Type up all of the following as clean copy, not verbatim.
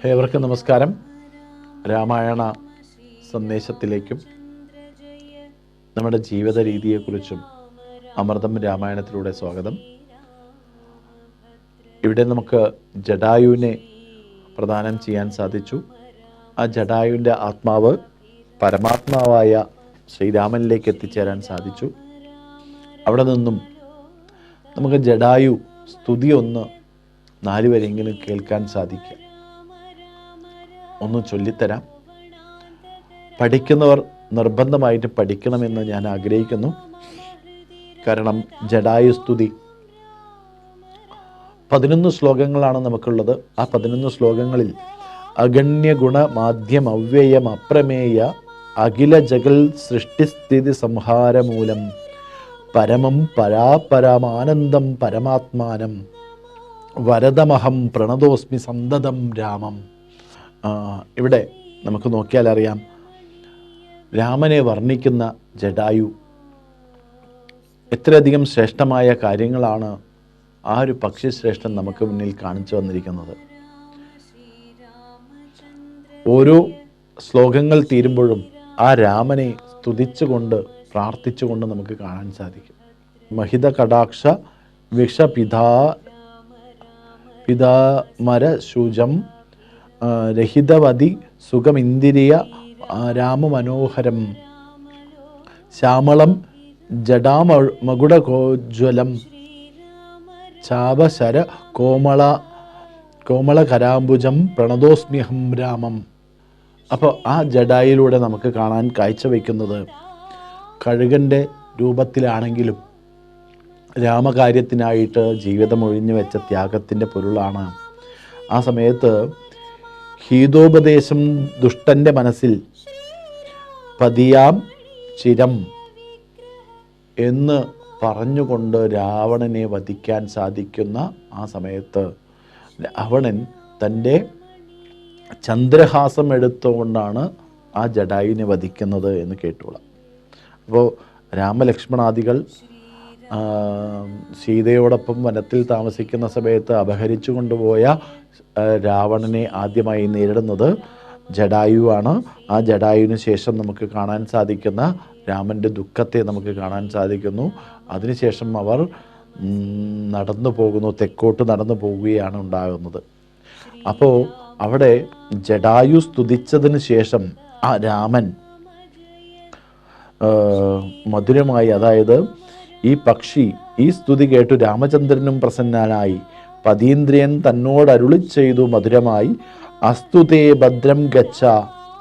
ഏവർക്കും നമസ്കാരം. രാമായണ സന്ദേശത്തിലേക്കും നമ്മുടെ ജീവിത രീതിയെക്കുറിച്ചും അമൃതം രാമായണത്തിലൂടെ സ്വാഗതം. ഇവിടെ നമുക്ക് ജടായുവിനെ പ്രദാനം ചെയ്യാൻ സാധിച്ചു. ആ ജടായുവിൻ്റെ ആത്മാവ് പരമാത്മാവായ ശ്രീരാമനിലേക്ക് എത്തിച്ചേരാൻ സാധിച്ചു. അവിടെ നിന്നും നമുക്ക് ജടായു സ്തുതി ഒന്ന് 4 വരെയെങ്കിലും കേൾക്കാൻ സാധിക്കും. ഒന്ന് ചൊല്ലിത്തരാം. പഠിക്കുന്നവർ നിർബന്ധമായിട്ട് പഠിക്കണമെന്ന് ഞാൻ ആഗ്രഹിക്കുന്നു. കാരണം ജടായു സ്തുതി 11 ശ്ലോകങ്ങളാണ് നമുക്കുള്ളത്. ആ 11 ശ്ലോകങ്ങളിൽ അഗണ്യ ഗുണ മാധ്യം അവ്യയം അപ്രമേയ അഖില ജഗൽ സൃഷ്ടിസ്ഥിതി സംഹാരമൂലം പരമം പരാപരമാനന്ദം പരമാത്മാനം വരദമഹം പ്രണതോസ്മി സന്തതം രാമം. ഇവിടെ നമുക്ക് നോക്കിയാൽ അറിയാം, രാമനെ വർണ്ണിക്കുന്ന ജടായു എത്രയധികം ശ്രേഷ്ഠമായ കാര്യങ്ങളാണ് ആ ഒരു പക്ഷിശ്രേഷ്ഠൻ നമുക്ക് മുന്നിൽ കാണിച്ചു വന്നിരിക്കുന്നത്. ഓരോ ശ്ലോകങ്ങൾ തീരുമ്പോഴും ആ രാമനെ സ്തുതിച്ചുകൊണ്ട് പ്രാർത്ഥിച്ചുകൊണ്ട് നമുക്ക് കാണാൻ സാധിക്കും. മഹിത കടാക്ഷ പിതാമര ശുചം രഹിതവതി സുഖമിന്ദിരിയ രാമമനോഹരം ശ്യാമളം ജടാമകുടകോജ്വലം ചാപശര കോമളകരാംബുജം പ്രണതോസ്മ്യഹം രാമം. അപ്പോൾ ആ ജടായിലൂടെ നമുക്ക് കാണാൻ കാഴ്ചവെക്കുന്നത് കഴുകൻ്റെ രൂപത്തിലാണെങ്കിലും രാമകാര്യത്തിനായിട്ട് ജീവിതം ഒഴിഞ്ഞു വെച്ച ത്യാഗത്തിൻ്റെ പൊരുളാണ്. ആ സമയത്ത് ഹീതോപദേശം ദുഷ്ടൻ്റെ മനസ്സിൽ പതിയാം ചിരം എന്ന് പറഞ്ഞുകൊണ്ട് രാവണനെ വധിക്കാൻ സാധിക്കുന്ന ആ സമയത്ത് രാവണൻ തൻ്റെ ചന്ദ്രഹാസം എടുത്തുകൊണ്ടാണ് ആ ജടായുവിനെ വധിക്കുന്നത് എന്ന് കേട്ടോളാം. അപ്പോൾ രാമലക്ഷ്മണാദികൾ സീതയോടൊപ്പം വനത്തിൽ താമസിക്കുന്ന സമയത്ത് അപഹരിച്ചു കൊണ്ടുപോയ രാവണനെ ആദ്യമായി നേരിടുന്നത് ജടായുവാണ്. ആ ജടായുവിന് ശേഷം നമുക്ക് കാണാൻ സാധിക്കുന്ന രാമൻ്റെ ദുഃഖത്തെ നമുക്ക് കാണാൻ സാധിക്കുന്നു. അതിനുശേഷം അവർ നടന്നു പോകുന്നു, തെക്കോട്ട് നടന്നു പോവുകയാണ് ഉണ്ടാകുന്നത്. അപ്പോൾ അവിടെ ജടായു സ്തുതിച്ചതിന് ശേഷം ആ രാമൻ മധുരമായി, അതായത് ഈ പക്ഷി ഈ സ്തുതി കേട്ടു രാമചന്ദ്രനും പ്രസന്നനായി പതീന്ദ്രിയൻ തന്നോട് അരുളി ചെയ്തു മധുരമായി അസ്തുതേ ഭദ്രം ഗച്ഛ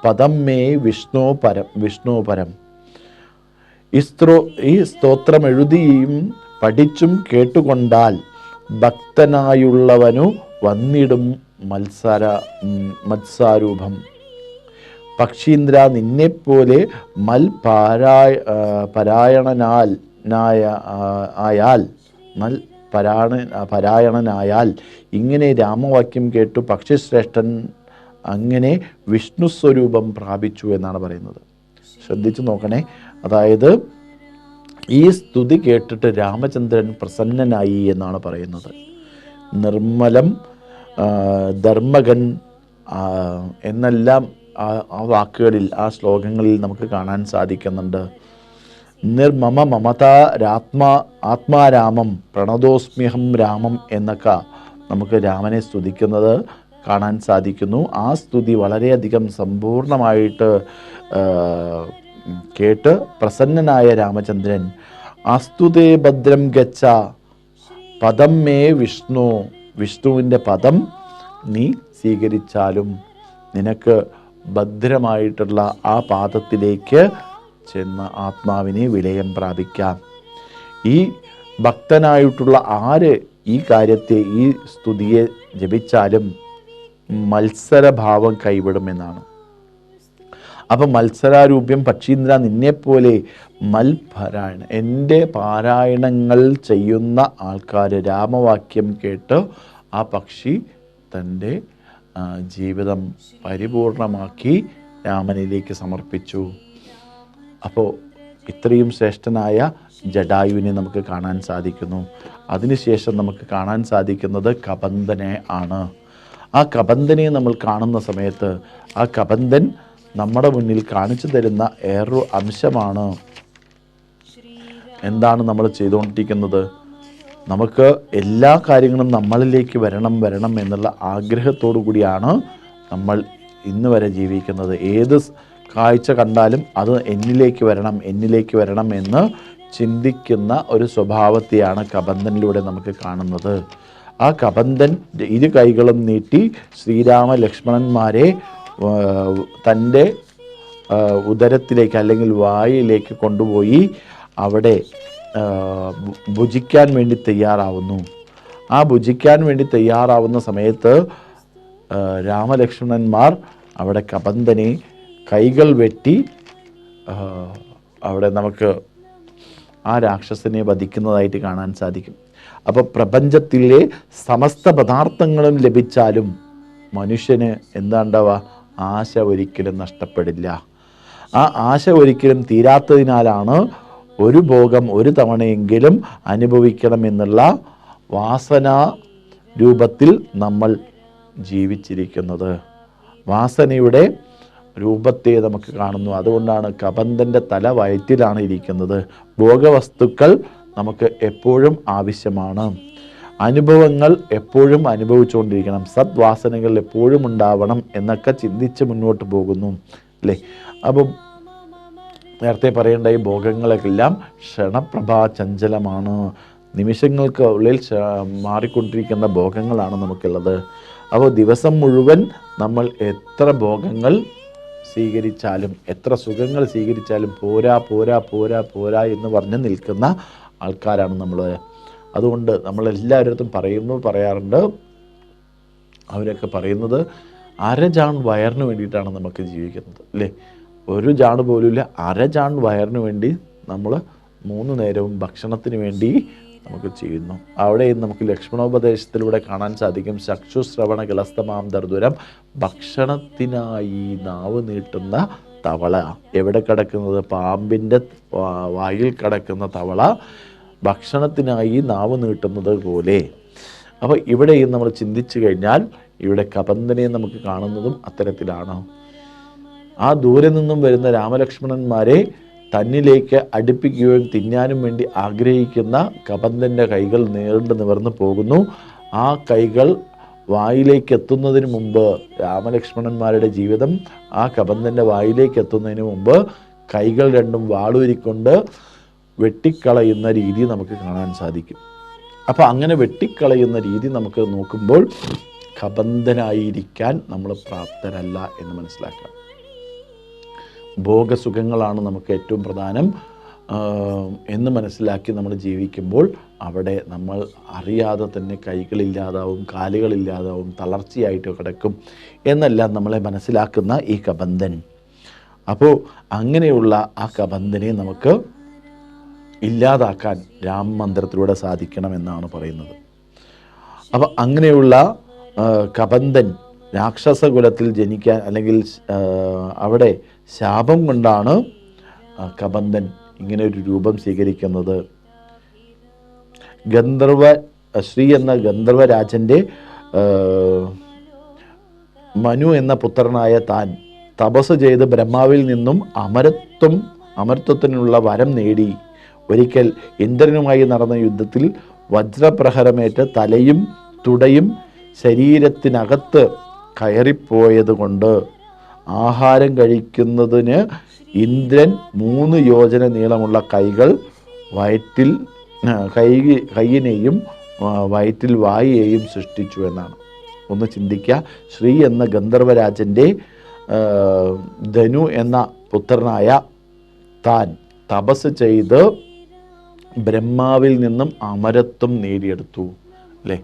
പദം മേ വിഷ്ണു പരം. ഈ സ്തോത്രം എഴുതിയും പഠിച്ചും കേട്ടുകൊണ്ടാൽ ഭക്തനായുള്ളവനു വന്നിടും മത്സാരൂപം. പക്ഷീന്ദ്ര നിന്നെപ്പോലെ പരായണനായാൽ ഇങ്ങനെ രാമവാക്യം കേട്ടു പക്ഷിശ്രേഷ്ഠൻ അങ്ങനെ വിഷ്ണു സ്വരൂപം പ്രാപിച്ചു എന്നാണ് പറയുന്നത്. ശ്രദ്ധിച്ചു നോക്കണേ. അതായത് ഈ സ്തുതി കേട്ടിട്ട് രാമചന്ദ്രൻ പ്രസന്നനായി എന്നാണ് പറയുന്നത്. നിർമ്മലം ധർമ്മകൻ എന്നെല്ലാം ആ വാക്കുകളിൽ, ആ ശ്ലോകങ്ങളിൽ നമുക്ക് കാണാൻ സാധിക്കുന്നുണ്ട്. നിർമ്മമ മമതാ ആത്മാരാമം പ്രണതോസ്മ്യഹം രാമം എന്നൊക്കെ നമുക്ക് രാമനെ സ്തുതിക്കുന്നത് കാണാൻ സാധിക്കുന്നു. ആ സ്തുതി വളരെയധികം സമ്പൂർണമായിട്ട് കേട്ട് പ്രസന്നനായ രാമചന്ദ്രൻ അസ്തുതേ ഭദ്രം ഗച്ഛ പദം മേ വിഷ്ണുവിൻ്റെ പദം നീ സ്വീകരിച്ചാലും നിനക്ക് ഭദ്രമായിട്ടുള്ള ആ പാദത്തിലേക്ക് ചെന്ന് ആത്മാവിനെ വിലയം പ്രാപിക്കാം. ഈ ഭക്തനായിട്ടുള്ള ആര് ഈ കാര്യത്തെ, ഈ സ്തുതിയെ ജപിച്ചാലും മത്സരഭാവം കൈവിടുമെന്നാണ്. അപ്പം മത്സരാരൂപ്യം പക്ഷീന്ദ്ര നിന്നെപ്പോലെ മൽപാരായണ, എൻ്റെ പാരായണങ്ങൾ ചെയ്യുന്ന ആൾക്കാർ രാമവാക്യം കേട്ട് ആ പക്ഷി തൻ്റെ ജീവിതം പരിപൂർണമാക്കി രാമനിലേക്ക് സമർപ്പിച്ചു. അപ്പോൾ ഇത്രയും ശ്രേഷ്ഠനായ ജടായുവിനെ നമുക്ക് കാണാൻ സാധിക്കുന്നു. അതിനുശേഷം നമുക്ക് കാണാൻ സാധിക്കുന്നത് കബന്ധനെ ആണ്. ആ കബന്ധനെ നമ്മൾ കാണുന്ന സമയത്ത് ആ കബന്ധൻ നമ്മുടെ മുന്നിൽ കാണിച്ചു തരുന്ന വേറൊരു അംശമാണ്. എന്താണ് നമ്മൾ ചെയ്തുകൊണ്ടിരിക്കുന്നത്? നമുക്ക് എല്ലാ കാര്യങ്ങളും നമ്മളിലേക്ക് വരണം എന്നുള്ള ആഗ്രഹത്തോടു കൂടിയാണ് നമ്മൾ ഇന്ന് വരെ ജീവിക്കുന്നത്. ഏത് കാഴ്ച കണ്ടാലും അത് എന്നിലേക്ക് വരണം എന്ന് ചിന്തിക്കുന്ന ഒരു സ്വഭാവത്തെയാണ് കബന്ധനിലൂടെ നമുക്ക് കാണുന്നത്. ആ കബന്ധൻ ഇരു കൈകളും നീട്ടി ശ്രീരാമ ലക്ഷ്മണന്മാരെ തൻ്റെ ഉദരത്തിലേക്ക് അല്ലെങ്കിൽ വായിലേക്ക് കൊണ്ടുപോയി അവിടെ ഭുജിക്കാൻ വേണ്ടി തയ്യാറാവുന്നു. ആ ഭുജിക്കാൻ വേണ്ടി തയ്യാറാവുന്ന സമയത്ത് രാമലക്ഷ്മണന്മാർ അവിടെ കബന്ധനെ കൈകൾ വെട്ടി അവിടെ നമുക്ക് ആ രാക്ഷസനെ വധിക്കുന്നതായിട്ട് കാണാൻ സാധിക്കും. അപ്പോൾ പ്രപഞ്ചത്തിലെ സമസ്ത പദാർത്ഥങ്ങളും ലഭിച്ചാലും മനുഷ്യന് എന്താണ്ടാവുക? ആശ ഒരിക്കലും നഷ്ടപ്പെടില്ല. ആ ആശ ഒരിക്കലും തീരാത്തതിനാലാണ് ഒരു ഭോഗം ഒരു തവണയെങ്കിലും അനുഭവിക്കണം എന്നുള്ള വാസന രൂപത്തിൽ നമ്മൾ ജീവിച്ചിരിക്കുന്നത്. വാസനയുടെ രൂപത്തെ നമുക്ക് കാണുന്നു. അതുകൊണ്ടാണ് കബന്ധൻ്റെ തല വയറ്റിലാണ് ഇരിക്കുന്നത്. ഭോഗവസ്തുക്കൾ നമുക്ക് എപ്പോഴും ആവശ്യമാണ്. അനുഭവങ്ങൾ എപ്പോഴും അനുഭവിച്ചുകൊണ്ടിരിക്കണം. സദ്വാസനകൾ എപ്പോഴും ഉണ്ടാവണം എന്നൊക്കെ ചിന്തിച്ച് മുന്നോട്ട് പോകുന്നു അല്ലേ. അപ്പം നേരത്തെ പറയേണ്ട ഈ ഭോഗങ്ങളെല്ലാം ക്ഷണപ്രഭാ ചഞ്ചലമാണ്. നിമിഷങ്ങൾക്ക് ഉള്ളിൽ മാറിക്കൊണ്ടിരിക്കുന്ന ഭോഗങ്ങളാണ് നമുക്കുള്ളത്. അപ്പോൾ ദിവസം മുഴുവൻ നമ്മൾ എത്ര ഭോഗങ്ങൾ സ്വീകരിച്ചാലും എത്ര സുഖങ്ങൾ സ്വീകരിച്ചാലും പോരാ എന്ന് പറഞ്ഞ് നിൽക്കുന്ന ആൾക്കാരാണ് നമ്മൾ. അതുകൊണ്ട് നമ്മളെല്ലാവരും പറയാറുണ്ട്, അവരൊക്കെ പറയുന്നത് അരജാൺ വയറിന് വേണ്ടിയിട്ടാണ് നമുക്ക് ജീവിക്കുന്നത് അല്ലേ. ഒരു ജാണ് പോലുമില്ല, അരജാൺ വയറിന് വേണ്ടി നമ്മൾ 3 നേരവും ഭക്ഷണത്തിന് വേണ്ടി നമുക്ക് ചെയ്യുന്നു. അവിടെ നമുക്ക് ലക്ഷ്മണോപദേശത്തിലൂടെ കാണാൻ സാധിക്കും, ചക്ഷുശ്രവണ കിളസ്തമാം ദർദുരം, ഭക്ഷണത്തിനായി നാവ് നീട്ടുന്ന തവള. എവിടെ കിടക്കുന്നത്? പാമ്പിൻ്റെ വായിൽ കിടക്കുന്ന തവള ഭക്ഷണത്തിനായി നാവ് നീട്ടുന്നത് പോലെ. അപ്പോൾ ഇവിടെയും നമ്മൾ ചിന്തിച്ചു കഴിഞ്ഞാൽ ഇവിടെ കബന്ധനെ നമുക്ക് കാണുന്നതും അത്തരത്തിലാണ്. ആ ദൂരെ നിന്നും വരുന്ന രാമലക്ഷ്മണന്മാരെ തന്നിലേക്ക് അടുപ്പിക്കുകയും തിന്നാനും വേണ്ടി ആഗ്രഹിക്കുന്ന കബന്ധൻ്റെ കൈകൾ നീണ്ടു നിവർന്നു പോകുന്നു. ആ കൈകൾ വായിലേക്ക് എത്തുന്നതിന് മുമ്പ് രാമലക്ഷ്മണന്മാരുടെ ജീവിതം ആ കബന്ധൻ്റെ വായിലേക്ക് എത്തുന്നതിന് മുമ്പ് കൈകൾ രണ്ടും വാളൂരിക്കൊണ്ട് വെട്ടിക്കളയുന്ന രീതി നമുക്ക് കാണാൻ സാധിക്കും. അപ്പോൾ അങ്ങനെ വെട്ടിക്കളയുന്ന രീതി നമുക്ക് നോക്കുമ്പോൾ കബന്ധനായിരിക്കാൻ നമ്മൾ പ്രാപ്തരല്ല എന്ന് മനസ്സിലാക്കാം. ഭോഗസുഖങ്ങളാണ് നമുക്ക് ഏറ്റവും പ്രധാനം എന്ന് മനസ്സിലാക്കി നമ്മൾ ജീവിക്കുമ്പോൾ അവിടെ നമ്മൾ അറിയാതെ തന്നെ കൈകളില്ലാതാവും, കാലുകളില്ലാതാവും, തളർച്ചയായിട്ട് കിടക്കും എന്നെല്ലാം നമ്മളെ മനസ്സിലാക്കുന്ന ഈ കബന്ധൻ. അപ്പോൾ അങ്ങനെയുള്ള ആ കബന്ധനെ നമുക്ക് ഇല്ലാതാക്കാൻ രാമമന്ത്രത്തിലൂടെ സാധിക്കണമെന്നാണ് പറയുന്നത്. അപ്പോൾ അങ്ങനെയുള്ള കബന്ധൻ രാക്ഷസകുലത്തിൽ ജനിക്കാൻ അല്ലെങ്കിൽ അവിടെ ശാപം കൊണ്ടാണ് കബന്ധൻ ഇങ്ങനെ ഒരു രൂപം സ്വീകരിക്കുന്നത്. ശ്രീ എന്ന ഗന്ധർവരാജൻ്റെ മനു എന്ന പുത്രനായ താൻ തപസ് ചെയ്ത് ബ്രഹ്മാവിൽ നിന്നും അമരത്വത്തിനുള്ള വരം നേടി. ഒരിക്കൽ ഇന്ദ്രനുമായി നടന്ന യുദ്ധത്തിൽ വജ്രപ്രഹരമേറ്റ് തലയും തുടയും ശരീരത്തിനകത്ത് കയറിപ്പോയത് കൊണ്ട് ആഹാരം കഴിക്കുന്നതിന് ഇന്ദ്രൻ 3 യോജന നീളമുള്ള കൈകൾ കൈയിനെയും വയറ്റിൽ വായയെയും സൃഷ്ടിച്ചു എന്നാണ്. ഒന്ന് ചിന്തിക്കുക. ശ്രീ എന്ന ഗന്ധർവരാജൻ്റെ ധനു എന്ന പുത്രനായ താൻ തപസ് ചെയ്ത് ബ്രഹ്മാവിൽ നിന്നും അമരത്വം നേടിയെടുത്തു അല്ലേ.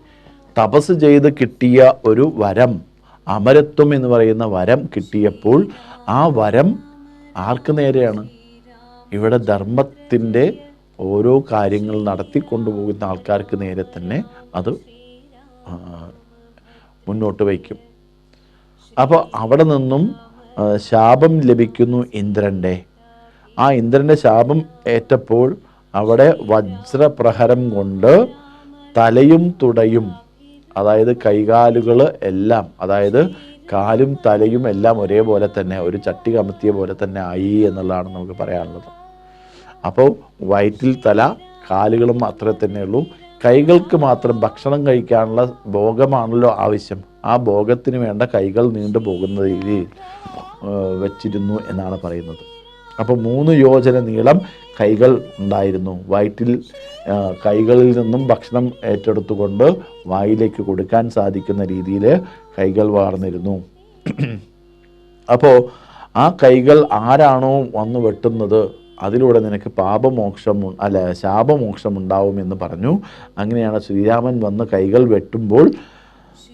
തപസ് ചെയ്ത് കിട്ടിയ ഒരു വരം, അമരത്വം എന്ന് പറയുന്ന വരം കിട്ടിയപ്പോൾ ആ വരം ആർക്ക് നേരെയാണ്? ഇവിടെ ധർമ്മത്തിൻ്റെ ഓരോ കാര്യങ്ങൾ നടത്തിക്കൊണ്ടുപോകുന്ന ആൾക്കാർക്ക് നേരെ തന്നെ അത് മുന്നോട്ട് വയ്ക്കും. അപ്പോൾ അവിടെ നിന്നും ശാപം ലഭിക്കുന്നു ഇന്ദ്രൻ്റെ. ആ ഇന്ദ്രൻ്റെ ശാപം ഏറ്റപ്പോൾ അവിടെ വജ്രപ്രഹരം കൊണ്ട് തലയും തുടയും അതായത് കൈകാലുകൾ എല്ലാം, അതായത് കാലും തലയും എല്ലാം ഒരേപോലെ തന്നെ, ഒരു ചട്ടി കമത്തിയ പോലെ തന്നെ ആയി എന്നുള്ളതാണ് നമുക്ക് പറയാനുള്ളത്. അപ്പോൾ വയറ്റിൽ തല, കാലുകളും മാത്രമേ തന്നെ ഉള്ളൂ. കൈകൾക്ക് മാത്രം ഭക്ഷണം കഴിക്കാനുള്ള ഭോഗമാണല്ലോ ആവശ്യം. ആ ഭോഗത്തിന് വേണ്ട കൈകൾ നീണ്ടു പോകുന്ന രീതിയിൽ വച്ചിരുന്നു എന്നാണ് പറയുന്നത്. അപ്പോൾ 3 യോജന നീളം കൈകൾ ഉണ്ടായിരുന്നു. വയറ്റിൽ കൈകളിൽ നിന്നും ഭക്ഷണം ഏറ്റെടുത്തുകൊണ്ട് വായിലേക്ക് കൊടുക്കാൻ സാധിക്കുന്ന രീതിയിൽ കൈകൾ വാർന്നിരുന്നു. അപ്പോൾ ആ കൈകൾ ആരാണോ വന്ന് വെട്ടുന്നത് അതിലൂടെ നിനക്ക് ശാപമോക്ഷം ഉണ്ടാവുമെന്ന് പറഞ്ഞു. അങ്ങനെയാണ് ശ്രീരാമൻ വന്ന് കൈകൾ വെട്ടുമ്പോൾ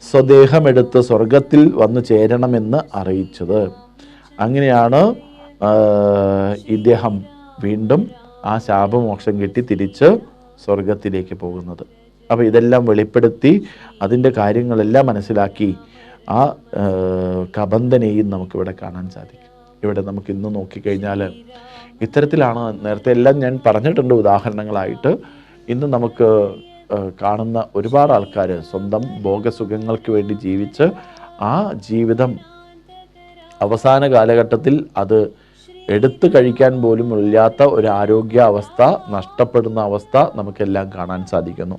സ്വദേഹമെടുത്ത് സ്വർഗത്തിൽ വന്നു ചേരണമെന്ന് അറിയിച്ചത്. അങ്ങനെയാണ് ഇദ്ദേഹം വീണ്ടും ആ ശാപമോക്ഷം കിട്ടി തിരിച്ച് സ്വർഗത്തിലേക്ക് പോകുന്നത്. അപ്പോൾ ഇതെല്ലാം വെളിപ്പെടുത്തി അതിൻ്റെ കാര്യങ്ങളെല്ലാം മനസ്സിലാക്കി ആ കബന്ധനെയും നമുക്കിവിടെ കാണാൻ സാധിക്കും. ഇവിടെ നമുക്ക് ഇന്ന് നോക്കിക്കഴിഞ്ഞാൽ ഇത്തരത്തിലാണ്. നേരത്തെ എല്ലാം ഞാൻ പറഞ്ഞിട്ടുണ്ട് ഉദാഹരണങ്ങളായിട്ട്. ഇന്ന് നമുക്ക് കാണുന്ന ഒരുപാട് ആൾക്കാർ സ്വന്തം ഭോഗസുഖങ്ങൾക്ക് വേണ്ടി ജീവിച്ച് ആ ജീവിതം അവസാന കാലഘട്ടത്തിൽ അത് എടുത്തു കഴിക്കാൻ പോലും ഇല്ലാത്ത ഒരു ആരോഗ്യ അവസ്ഥ, നഷ്ടപ്പെടുന്ന അവസ്ഥ നമുക്കെല്ലാം കാണാൻ സാധിക്കുന്നു.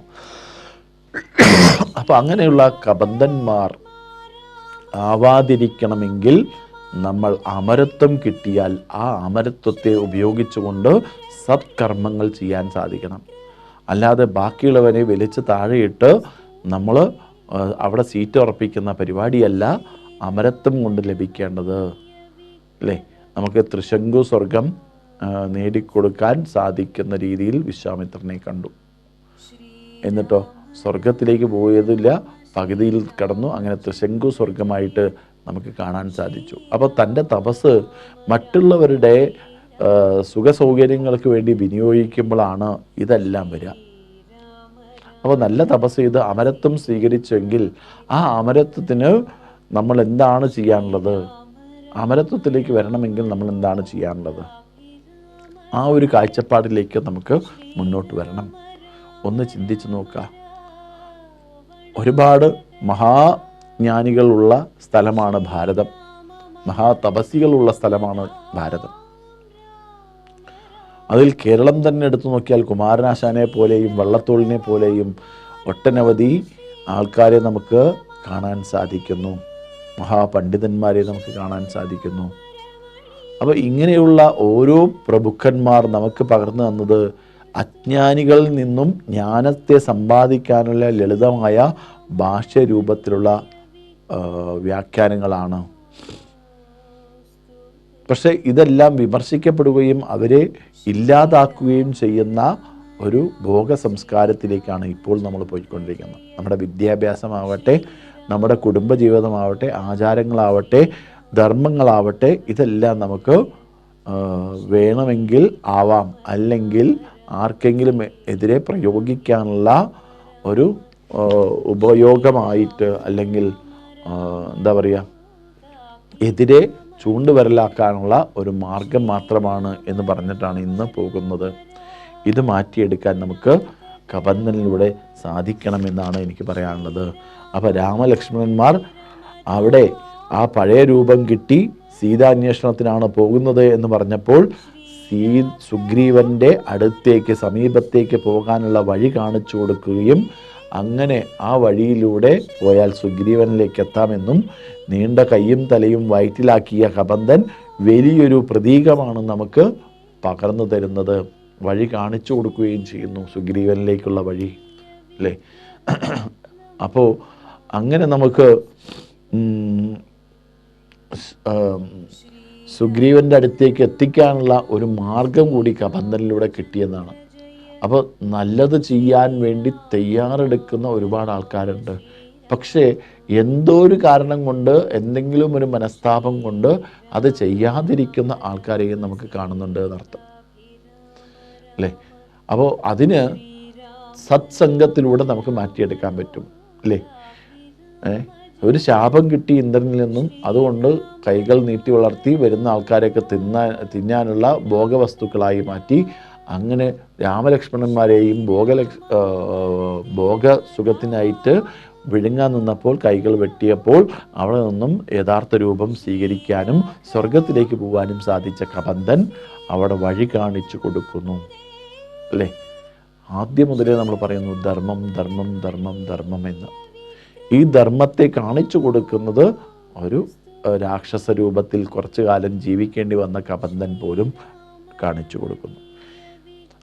അപ്പം അങ്ങനെയുള്ള കബന്ധന്മാർ ആവാതിരിക്കണമെങ്കിൽ നമ്മൾ അമരത്വം കിട്ടിയാൽ ആ അമരത്വത്തെ ഉപയോഗിച്ചുകൊണ്ട് സത്കർമ്മങ്ങൾ ചെയ്യാൻ സാധിക്കണം. അല്ലാതെ ബാക്കിയുള്ളവരെ വലിച്ച് താഴെയിട്ട് നമ്മൾ അവിടെ സീറ്റ് ഉറപ്പിക്കുന്ന പരിപാടിയല്ല അമരത്വം കൊണ്ട് ലഭിക്കേണ്ടത്, അല്ലേ? നമുക്ക് ത്രിശങ്കു സ്വർഗം നേടിക്കൊടുക്കാൻ സാധിക്കുന്ന രീതിയിൽ വിശ്വാമിത്രനെ കണ്ടു. എന്നിട്ടോ സ്വർഗത്തിലേക്ക് പോയതില്ല, പകുതിയിൽ കടന്നു. അങ്ങനെ ത്രിശങ്കു സ്വർഗമായിട്ട് നമുക്ക് കാണാൻ സാധിച്ചു. അപ്പോൾ തൻ്റെ തപസ് മറ്റുള്ളവരുടെ സുഖസൗകര്യങ്ങൾക്ക് വേണ്ടി വിനിയോഗിക്കുമ്പോഴാണ് ഇതെല്ലാം വരിക. അപ്പോൾ നല്ല തപസ് ചെയ്ത് അമരത്വം സ്വീകരിച്ചെങ്കിൽ ആ അമരത്വത്തിന് നമ്മൾ എന്താണ് ചെയ്യാനുള്ളത്? അമരത്വത്തിലേക്ക് വരണമെങ്കിൽ നമ്മൾ എന്താണ് ചെയ്യാനുള്ളത്? ആ ഒരു കാഴ്ചപ്പാടിലേക്ക് നമുക്ക് മുന്നോട്ട് വരണം. ഒന്ന് ചിന്തിച്ച് നോക്കുക. ഒരുപാട് മഹാജ്ഞാനികളുള്ള സ്ഥലമാണ് ഭാരതം, മഹാതപസ്സികളുള്ള സ്ഥലമാണ് ഭാരതം. അതിൽ കേരളം തന്നെ എടുത്തു നോക്കിയാൽ കുമാരനാശാനെ പോലെയും വള്ളത്തോളിനെ പോലെയും ഒട്ടനവധി ആൾക്കാരെ നമുക്ക് കാണാൻ സാധിക്കുന്നു, മഹാപണ്ഡിതന്മാരെ നമുക്ക് കാണാൻ സാധിക്കുന്നു. അപ്പോൾ ഇങ്ങനെയുള്ള ഓരോ പ്രഭുക്കന്മാർ നമുക്ക് പകർന്നു തന്നത് അജ്ഞാനികളിൽ നിന്നും ജ്ഞാനത്തെ സമ്പാദിക്കാനുള്ള ലളിതമായ ഭാഷ്യരൂപത്തിലുള്ള വ്യാഖ്യാനങ്ങളാണ്. പക്ഷേ ഇതെല്ലാം വിമർശിക്കപ്പെടുകയും അവരെ ഇല്ലാതാക്കുകയും ചെയ്യുന്ന ഒരു ഭോഗ സംസ്കാരത്തിലേക്കാണ് ഇപ്പോൾ നമ്മൾ പോയിക്കൊണ്ടിരിക്കുന്നത്. നമ്മുടെ വിദ്യാഭ്യാസമാവട്ടെ, നമ്മുടെ കുടുംബജീവിതമാവട്ടെ, ആചാരങ്ങളാവട്ടെ, ധർമ്മങ്ങളാവട്ടെ, ഇതെല്ലാം നമുക്ക് വേണമെങ്കിൽ ആവാം, അല്ലെങ്കിൽ ആർക്കെങ്കിലും എതിരെ പ്രയോഗിക്കാനുള്ള ഒരു ഉപയോഗമായിട്ട്, അല്ലെങ്കിൽ എന്താ പറയുക, എതിരെ ചൂണ്ടുവരലാക്കാനുള്ള ഒരു മാർഗം മാത്രമാണ് എന്ന് പറഞ്ഞിട്ടാണ് ഇന്ന് പോകുന്നത്. ഇത് മാറ്റിയെടുക്കാൻ നമുക്ക് കബന്ധനിലൂടെ സാധിക്കണമെന്നാണ് എനിക്ക് പറയാനുള്ളത്. അപ്പോൾ രാമലക്ഷ്മണന്മാർ അവിടെ ആ പഴയ രൂപം കിട്ടി സീതാന്വേഷണത്തിനാണ് പോകുന്നത് എന്ന് പറഞ്ഞപ്പോൾ സുഗ്രീവൻ്റെ അടുത്തേക്ക്, സമീപത്തേക്ക് പോകാനുള്ള വഴി കാണിച്ചു കൊടുക്കുകയും അങ്ങനെ ആ വഴിയിലൂടെ പോയാൽ സുഗ്രീവനിലേക്ക് എത്താമെന്നും നീണ്ട കൈയും തലയും വയറ്റിലാക്കിയ കബന്ധൻ വലിയൊരു പ്രതീകമാണ് നമുക്ക് പകർന്നു തരുന്നത്. വഴി കാണിച്ചു കൊടുക്കുകയും ചെയ്യുന്നു, സുഗ്രീവനിലേക്കുള്ള വഴി, അല്ലേ? അപ്പോൾ അങ്ങനെ നമുക്ക് സുഗ്രീവൻ്റെ അടുത്തേക്ക് എത്തിക്കാനുള്ള ഒരു മാർഗം കൂടി കബന്ധനിലൂടെ കിട്ടിയെന്നാണ്. അപ്പോൾ നല്ലത് ചെയ്യാൻ വേണ്ടി തയ്യാറെടുക്കുന്ന ഒരുപാട് ആൾക്കാരുണ്ട്. പക്ഷേ എന്തോ ഒരു കാരണം കൊണ്ട്, എന്തെങ്കിലും ഒരു മനസ്താപം കൊണ്ട് അത് ചെയ്യാതിരിക്കുന്ന ആൾക്കാരെയും നമുക്ക് കാണുന്നുണ്ട് എന്നർത്ഥം, അല്ലേ? അപ്പോൾ അതിന് സത്സംഗത്തിലൂടെ നമുക്ക് മാറ്റിയെടുക്കാൻ പറ്റും, അല്ലേ? ഒരു ശാപം കിട്ടി ഇന്ദ്രനിൽ നിന്നും, അതുകൊണ്ട് കൈകൾ നീട്ടി വളർത്തി വരുന്ന ആൾക്കാരെയൊക്കെ തിന്നാനുള്ള ഭോഗവസ്തുക്കളായി മാറ്റി. അങ്ങനെ രാമലക്ഷ്മണന്മാരെയും ഭോഗസുഖത്തിനായിട്ട് വിഴുങ്ങാൻ നിന്നപ്പോൾ കൈകൾ വെട്ടിയപ്പോൾ അവിടെ നിന്നും യഥാർത്ഥ രൂപം സ്വീകരിക്കാനും സ്വർഗത്തിലേക്ക് പോകാനും സാധിച്ച കബന്ധൻ അവിടെ വഴി കാണിച്ചു കൊടുക്കുന്നു അല്ലേ? ആദ്യം മുതലേ നമ്മൾ പറയുന്നു ധർമ്മം ധർമ്മം ധർമ്മം ധർമ്മം എന്ന്. ഈ ധർമ്മത്തെ കാണിച്ചു കൊടുക്കുന്നത് ഒരു രാക്ഷസ രൂപത്തിൽ കുറച്ചു കാലം ജീവിക്കേണ്ടി വന്ന കബന്ധൻ പോലും കാണിച്ചു കൊടുക്കുന്നു.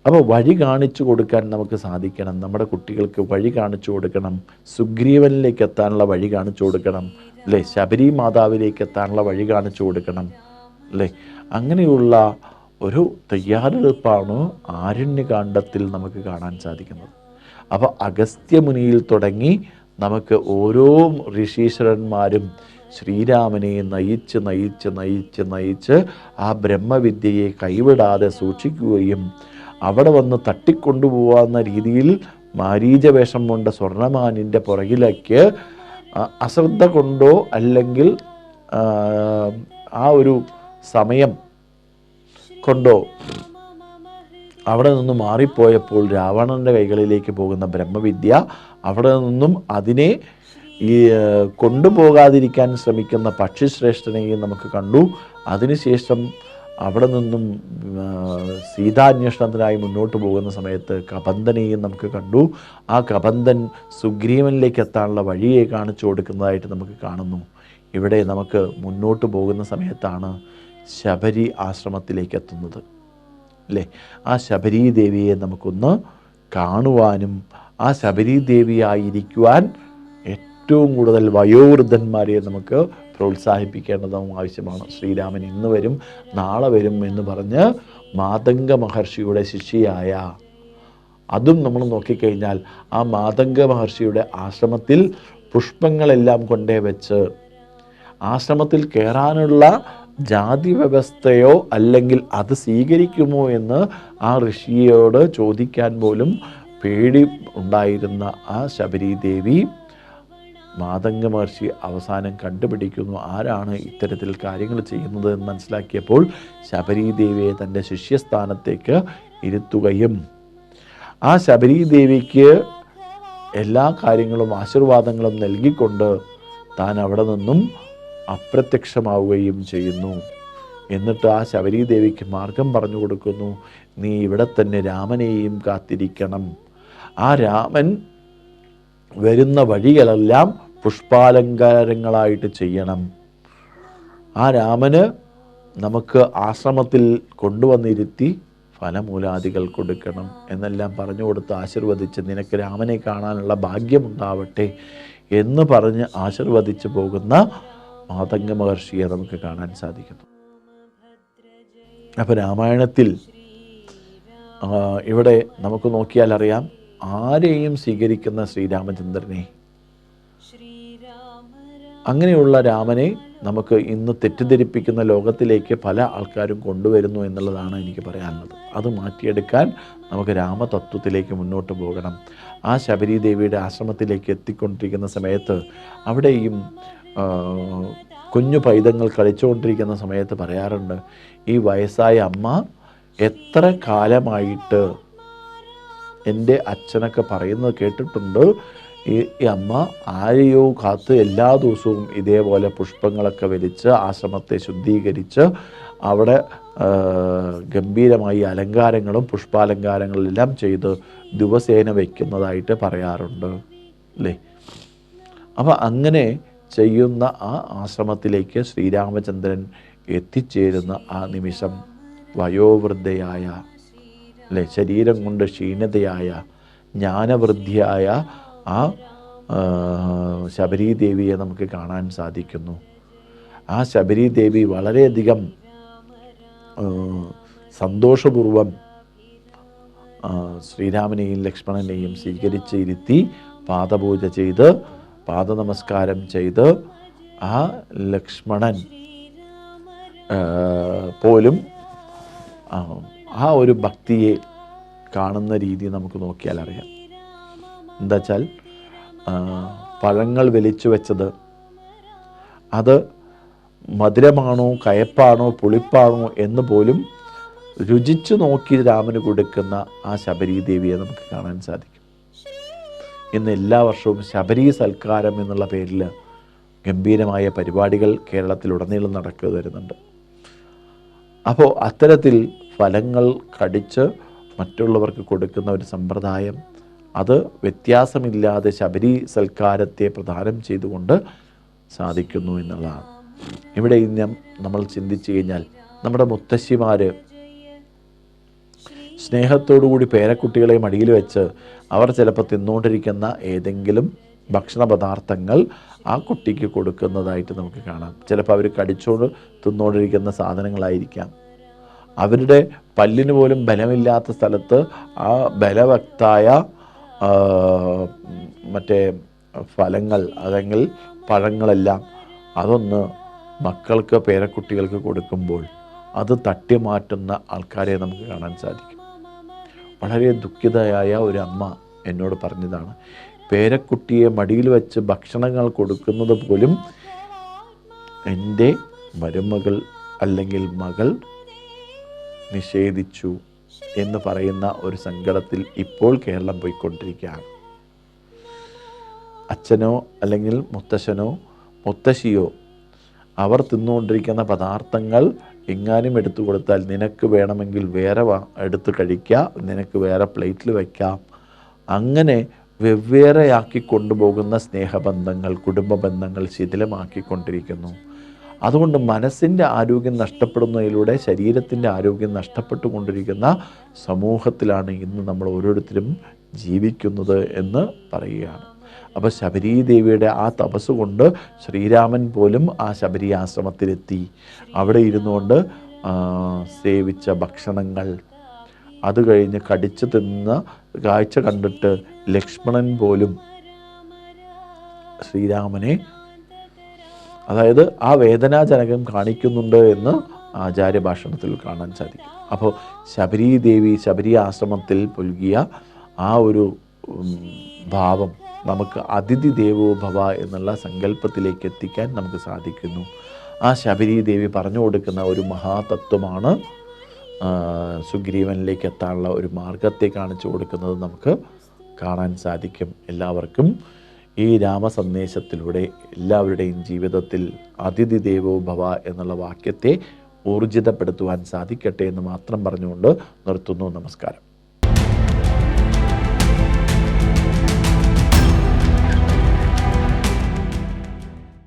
അപ്പോൾ വഴി കാണിച്ചു കൊടുക്കാൻ നമുക്ക് സാധിക്കണം. നമ്മുടെ കുട്ടികൾക്ക് വഴി കാണിച്ചു കൊടുക്കണം. സുഗ്രീവനിലേക്ക് എത്താനുള്ള വഴി കാണിച്ചു കൊടുക്കണം അല്ലേ? ശബരി മാതാവിലേക്ക് എത്താനുള്ള വഴി കാണിച്ചു കൊടുക്കണം അല്ലേ? അങ്ങനെയുള്ള ഒരു തയ്യാറെടുപ്പാണ് ആരണ്യകാണ്ഡത്തിൽ നമുക്ക് കാണാൻ സാധിക്കുന്നത്. അപ്പോൾ അഗസ്ത്യമുനിയിൽ തുടങ്ങി നമുക്ക് ഓരോ ഋഷീശ്വരന്മാരും ശ്രീരാമനെ നയിച്ച് നയിച്ച് നയിച്ച് നയിച്ച് ആ ബ്രഹ്മവിദ്യയെ കൈവിടാതെ സൂക്ഷിക്കുകയും അവിടെ വന്ന് തട്ടിക്കൊണ്ടുപോകാവുന്ന രീതിയിൽ മാരീചവേഷം കൊണ്ട് സ്വർണ്ണമാനിൻ്റെ പുറകിലേക്ക് അശ്രദ്ധ കൊണ്ടോ അല്ലെങ്കിൽ ആ ഒരു സമയം കൊണ്ടോ അവിടെ നിന്ന് മാറിപ്പോയപ്പോൾ രാവണൻ്റെ കൈകളിലേക്ക് പോകുന്ന ബ്രഹ്മവിദ്യ അവിടെ നിന്നും അതിനെ ഈ കൊണ്ടുപോകാതിരിക്കാൻ ശ്രമിക്കുന്ന പക്ഷിശ്രേഷ്ഠനെയും നമുക്ക് കണ്ടു. അതിനുശേഷം അവിടെ നിന്നും സീതാന്വേഷണത്തിനായി മുന്നോട്ട് പോകുന്ന സമയത്ത് കബന്ധനെയും നമുക്ക് കണ്ടു. ആ കബന്ധൻ സുഗ്രീവനിലേക്ക് എത്താനുള്ള വഴിയെ കാണിച്ചു കൊടുക്കുന്നതായിട്ട് നമുക്ക് കാണുന്നു. ഇവിടെ നമുക്ക് മുന്നോട്ട് പോകുന്ന സമയത്താണ് ശബരി ആശ്രമത്തിലേക്ക് എത്തുന്നത് അല്ലേ? ആ ശബരീ ദേവിയെ നമുക്കൊന്ന് കാണുവാനും ആ ശബരീ ദേവിയായിരിക്കുവാൻ ഏറ്റവും കൂടുതൽ വയോവൃദ്ധന്മാരെ നമുക്ക് പ്രോത്സാഹിപ്പിക്കേണ്ടതും ആവശ്യമാണ്. ശ്രീരാമൻ ഇന്ന് വരും നാളെ വരും എന്ന് പറഞ്ഞ് മാതംഗ മഹർഷിയുടെ ശിഷ്യയായ, അതും നമ്മൾ നോക്കിക്കഴിഞ്ഞാൽ ആ മാതംഗ മഹർഷിയുടെ ആശ്രമത്തിൽ പുഷ്പങ്ങളെല്ലാം കൊണ്ടേ വെച്ച് ആശ്രമത്തിൽ കയറാനുള്ള ജാതി വ്യവസ്ഥയോ അല്ലെങ്കിൽ അത് സ്വീകരിക്കുമോ എന്ന് ആ ഋഷിയോട് ചോദിക്കാൻ പോലും പേടി ഉണ്ടായിരുന്ന ആ ശബരീ ദേവി മാതംഗ മഹർഷി അവസാനം കണ്ടുപിടിക്കുന്നു ആരാണ് ഇത്തരത്തിൽ കാര്യങ്ങൾ ചെയ്യുന്നത് എന്ന് മനസ്സിലാക്കിയപ്പോൾ ശബരീ ദേവിയെ തൻ്റെ ശിഷ്യസ്ഥാനത്തേക്ക് ഇരുത്തുകയും ആ ശബരീ ദേവിക്ക് എല്ലാ കാര്യങ്ങളും ആശീർവാദങ്ങളും നൽകിക്കൊണ്ട് താൻ അവിടെ നിന്നും അപ്രത്യക്ഷമാവുകയും ചെയ്യുന്നു. എന്നിട്ട് ആ ശബരീ ദേവിക്ക് മാർഗം പറഞ്ഞു കൊടുക്കുന്നു. നീ ഇവിടെ തന്നെ രാമനെയും കാത്തിരിക്കണം. ആ രാമൻ വരുന്ന വഴികളെല്ലാം പുഷ്പാലങ്കാരങ്ങളായിട്ട് ചെയ്യണം. ആ രാമന് നമുക്ക് ആശ്രമത്തിൽ കൊണ്ടുവന്നിരുത്തി ഫലമൂലാദികൾ കൊടുക്കണം എന്നെല്ലാം പറഞ്ഞു കൊടുത്ത് ആശീർവദിച്ച് നിനക്ക് രാമനെ കാണാനുള്ള ഭാഗ്യമുണ്ടാവട്ടെ എന്ന് പറഞ്ഞ് ആശീർവദിച്ച് പോകുന്ന മാതംഗ മഹർഷിയെ നമുക്ക് കാണാൻ സാധിക്കുന്നു. അപ്പോൾ രാമായണത്തിൽ ഇവിടെ നമുക്ക് നോക്കിയാൽ അറിയാം ആരെയും സ്വീകരിക്കുന്ന ശ്രീരാമചന്ദ്രനെ, അങ്ങനെയുള്ള രാമനെ നമുക്ക് ഇന്ന് തെറ്റിദ്ധരിപ്പിക്കുന്ന ലോകത്തിലേക്ക് പല ആൾക്കാരും കൊണ്ടുവരുന്നു എന്നുള്ളതാണ് എനിക്ക് പറയാനുള്ളത്. അത് മാറ്റിയെടുക്കാൻ നമുക്ക് രാമതത്വത്തിലേക്ക് മുന്നോട്ട് പോകണം. ആ ശബരീ ദേവിയുടെ ആശ്രമത്തിലേക്ക് എത്തിക്കൊണ്ടിരിക്കുന്ന സമയത്ത് അവിടെയും കുഞ്ഞു പൈതങ്ങൾ കളിച്ചുകൊണ്ടിരിക്കുന്ന സമയത്ത് പറയാറുണ്ട്, ഈ വയസ്സായ അമ്മ എത്ര കാലമായിട്ട് എൻ്റെ അച്ഛനൊക്കെ പറയുന്നത് കേട്ടിട്ടുണ്ട്, ഈ അമ്മ ആരെയോ കാത്ത് എല്ലാ ദിവസവും ഇതേപോലെ പുഷ്പങ്ങളൊക്കെ വലിച്ച് ആശ്രമത്തെ ശുദ്ധീകരിച്ച് അവിടെ ഗംഭീരമായി അലങ്കാരങ്ങളും പുഷ്പാലങ്കാരങ്ങളെല്ലാം ചെയ്ത് ദിവസേന വയ്ക്കുന്നതായിട്ട് പറയാറുണ്ട് അല്ലേ? അപ്പം അങ്ങനെ ചെയ്യുന്ന ആ ആശ്രമത്തിലേക്ക് ശ്രീരാമചന്ദ്രൻ എത്തിച്ചേരുന്ന ആ നിമിഷം വയോവൃദ്ധയായ അല്ലേ, ശരീരം കൊണ്ട് ക്ഷീണതയായ ജ്ഞാനവൃദ്ധിയായ ആ ശബരീ ദേവിയെ നമുക്ക് കാണാൻ സാധിക്കുന്നു. ആ ശബരീ ദേവി വളരെയധികം സന്തോഷപൂർവം ശ്രീരാമനെയും ലക്ഷ്മണനെയും സ്വീകരിച്ച് ഇരുത്തി പാദപൂജ ചെയ്ത് പാദനമസ്കാരം ചെയ്ത് ആ ലക്ഷ്മണൻ പോലും ആ ഒരു ഭക്തിയെ കാണുന്ന രീതി നമുക്ക് നോക്കിയാൽ അറിയാം. എന്താ വെച്ചാൽ പഴങ്ങൾ വലിച്ചു വെച്ചത് അത് മധുരമാണോ കയപ്പാണോ പുളിപ്പാണോ എന്ന് പോലും രുചിച്ചു നോക്കി രാമന് കൊടുക്കുന്ന ആ ശബരീ ദേവിയെ നമുക്ക് കാണാൻ സാധിക്കും. ഇന്ന് എല്ലാ വർഷവും ശബരി സൽക്കാരം എന്നുള്ള പേരിൽ ഗംഭീരമായ പരിപാടികൾ കേരളത്തിലുടനീളം നടക്കുക വരുന്നുണ്ട്. അപ്പോൾ അത്തരത്തിൽ ഫലങ്ങൾ കടിച്ച് മറ്റുള്ളവർക്ക് കൊടുക്കുന്ന ഒരു സമ്പ്രദായം, അത് വ്യത്യാസമില്ലാതെ ശബരി സൽക്കാരത്തെ പ്രദാനം ചെയ്തുകൊണ്ട് സാധിക്കുന്നു എന്നുള്ളതാണ്. ഇവിടെ ഇന്ന് നമ്മൾ ചിന്തിച്ചു കഴിഞ്ഞാൽ നമ്മുടെ മുത്തശ്ശിമാർ സ്നേഹത്തോടുകൂടി പേരക്കുട്ടികളെ മടിയിൽ വെച്ച് അവർ ചിലപ്പോൾ തിന്നുകൊണ്ടിരിക്കുന്ന ഏതെങ്കിലും ഭക്ഷണ പദാർത്ഥങ്ങൾ ആ കുട്ടിക്ക് കൊടുക്കുന്നതായിട്ട് നമുക്ക് കാണാം. ചിലപ്പോൾ അവർ കടിച്ചോണ്ട് തിന്നുകൊണ്ടിരിക്കുന്ന സാധനങ്ങളായിരിക്കാം. അവരുടെ പല്ലിന് പോലും ബലമില്ലാത്ത സ്ഥലത്ത് ആ ബലവത്തായ മറ്റേ ഫലങ്ങൾ അല്ലെങ്കിൽ പഴങ്ങളെല്ലാം അതൊന്ന് മക്കൾക്ക് പേരക്കുട്ടികൾക്ക് കൊടുക്കുമ്പോൾ അത് തട്ടിമാറ്റുന്ന ആൾക്കാരെ നമുക്ക് കാണാൻ സാധിക്കും. വളരെ ദുഃഖിതയായ ഒരു അമ്മ എന്നോട് പറഞ്ഞതാണ്, പേരക്കുട്ടിയെ മടിയിൽ വെച്ച് ഭക്ഷണങ്ങൾ കൊടുക്കുന്നത് പോലും എൻ്റെ മരുമകൾ അല്ലെങ്കിൽ മകൾ നിഷേധിച്ചു എന്ന് പറയുന്ന ഒരു സങ്കടത്തിൽ ഇപ്പോൾ കേരളം പോയിക്കൊണ്ടിരിക്കുകയാണ്. അച്ഛനോ അല്ലെങ്കിൽ മുത്തശ്ശനോ മുത്തശ്ശിയോ അവർ തിന്നുകൊണ്ടിരിക്കുന്ന പദാർത്ഥങ്ങൾ എങ്ങാനും എടുത്തു കൊടുത്താൽ നിനക്ക് വേണമെങ്കിൽ വേറെ എടുത്ത് കഴിക്കുക, നിനക്ക് വേറെ പ്ലേറ്റിൽ വയ്ക്കാം, അങ്ങനെ വെവ്വേറെയാക്കി കൊണ്ടുപോകുന്ന സ്നേഹബന്ധങ്ങൾ, കുടുംബ ബന്ധങ്ങൾ ശിഥിലമാക്കിക്കൊണ്ടിരിക്കുന്നു. അതുകൊണ്ട് മനസ്സിൻ്റെ ആരോഗ്യം നഷ്ടപ്പെടുന്നതിലൂടെ ശരീരത്തിൻ്റെ ആരോഗ്യം നഷ്ടപ്പെട്ടുകൊണ്ടിരിക്കുന്ന സമൂഹത്തിലാണ് ഇന്ന് നമ്മൾ ഓരോരുത്തരും ജീവിക്കുന്നത് എന്ന് പറയുകയാണ്. അപ്പോൾ ശബരീദേവിയുടെ ആ തപസ് കൊണ്ട് ശ്രീരാമൻ പോലും ആ ശബരി ആശ്രമത്തിലെത്തി. അവിടെ ഇരുന്നുകൊണ്ട് സേവിച്ച ഭക്ഷണങ്ങൾ, അത് കഴിഞ്ഞ് കടിച്ചു തിന്ന കാഴ്ച കണ്ടിട്ട് ലക്ഷ്മണൻ പോലും ശ്രീരാമനെ, അതായത് ആ വേദനാജനകം കാണിക്കുന്നുണ്ട് എന്ന് ആചാര്യഭാഷണത്തിൽ കാണാൻ സാധിക്കും. അപ്പോൾ ശബരീദേവി ശബരി ആശ്രമത്തിൽ പുൽകിയ ആ ഒരു ഭാവം നമുക്ക് അതിഥി ദേവോ ഭവ എന്നുള്ള സങ്കല്പത്തിലേക്ക് എത്തിക്കാൻ നമുക്ക് സാധിക്കുന്നു. ആ ശബരീദേവി പറഞ്ഞു കൊടുക്കുന്ന ഒരു മഹാതത്വമാണ് സുഗ്രീവനിലേക്ക് എത്താനുള്ള ഒരു മാർഗത്തെ കാണിച്ചു കൊടുക്കുന്നത് നമുക്ക് കാണാൻ സാധിക്കും. എല്ലാവർക്കും ഈ രാമസന്ദേശത്തിലൂടെ എല്ലാവരുടെയും ജീവിതത്തിൽ അതിഥി ദേവോ ഭവ എന്നുള്ള വാക്യത്തെ ഊർജിതപ്പെടുത്തുവാൻ സാധിക്കട്ടെ എന്ന് മാത്രം പറഞ്ഞുകൊണ്ട് നിർത്തുന്നു. നമസ്കാരം.